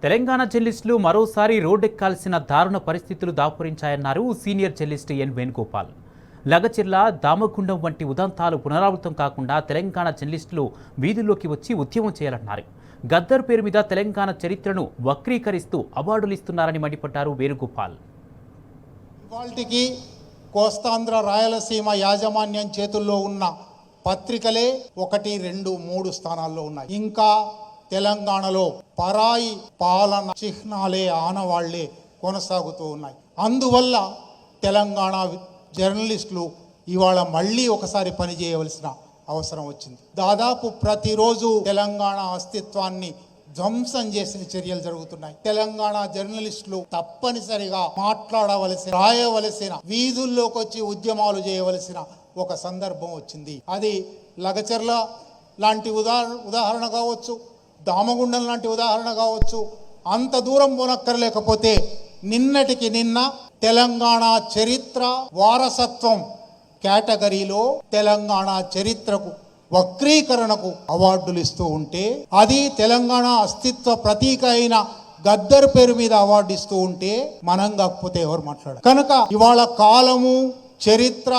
తెలంగాణ జర్నలిస్టులు మరోసారి రోడ్డెక్కాల్సిన దారుణ పరిస్థితులు దాపురించాయన్నారు సీనియర్ జర్నలిస్ట్ ఎన్ వేణుగోపాల్. లగచెర్ల, దామగుండం వంటి ఉదంతాలు పునరావృతం కాకుండా తెలంగాణ జర్నలిస్టులు వీధుల్లోకి వచ్చి ఉద్యమం చేయాలన్నారు. గద్దర్ పేరు మీద తెలంగాణ చరిత్రను వక్రీకరిస్తూ అవార్డులు ఇస్తున్నారని మండిపడ్డారు వేణుగోపాల్. ఇవాల్టికి కోస్తాంధ్ర రాయలసీమ యాజమాన్యం చేతుల్లో ఉన్న పత్రికలే 1, 2, 3 స్థానాల్లో ఉన్నాయి. ఇంకా తెలంగాణలో పరాయి పాలన చిహ్నాలే ఆనవాళ్లే కొనసాగుతూ ఉన్నాయి. అందువల్ల తెలంగాణ జర్నలిస్టులు ఇవాళ మళ్ళీ ఒకసారి పనిచేయవలసిన అవసరం వచ్చింది. దాదాపు ప్రతిరోజు తెలంగాణ అస్తిత్వాన్ని ధ్వంసం చేసిన చర్యలు జరుగుతున్నాయి. తెలంగాణ జర్నలిస్టులు తప్పనిసరిగా మాట్లాడవలసిన, రాయవలసిన, వీధుల్లోకి వచ్చి ఉద్యమాలు చేయవలసిన ఒక సందర్భం వచ్చింది. అది లగచెర్ల లాంటి ఉదాహరణ కావచ్చు, దామగుండం లాంటి ఉదాహరణ కావచ్చు. అంత దూరం పోనక్కర్లేకపోతే నిన్నటికి నిన్న తెలంగాణ చరిత్ర వారసత్వం కేటగిరీలో తెలంగాణ చరిత్రకు వక్రీకరణకు అవార్డులు ఇస్తూ ఉంటే, అది తెలంగాణ అస్తిత్వ ప్రతీక అయిన గద్దర్ పేరు మీద అవార్డు ఇస్తూ ఉంటే మనం కాకపోతే ఎవరు మాట్లాడారు? కనుక ఇవాళ కాలము, చరిత్ర,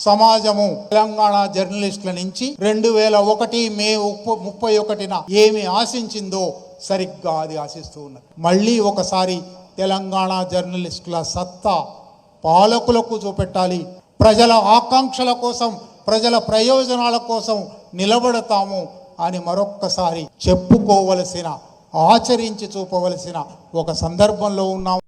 సమాజము తెలంగాణ జర్నలిస్టుల నుంచి 2001 మే 31న ఏమి ఆశించిందో సరిగ్గా అది ఆశిస్తూ ఉన్నది. మళ్ళీ ఒకసారి తెలంగాణ జర్నలిస్టుల సత్తా పాలకులకు చూపెట్టాలి. ప్రజల ఆకాంక్షల కోసం, ప్రజల ప్రయోజనాల కోసం నిలబడతాము అని మరొక్కసారి చెప్పుకోవలసిన, ఆచరించి చూపవలసిన ఒక సందర్భంలో ఉన్నాం.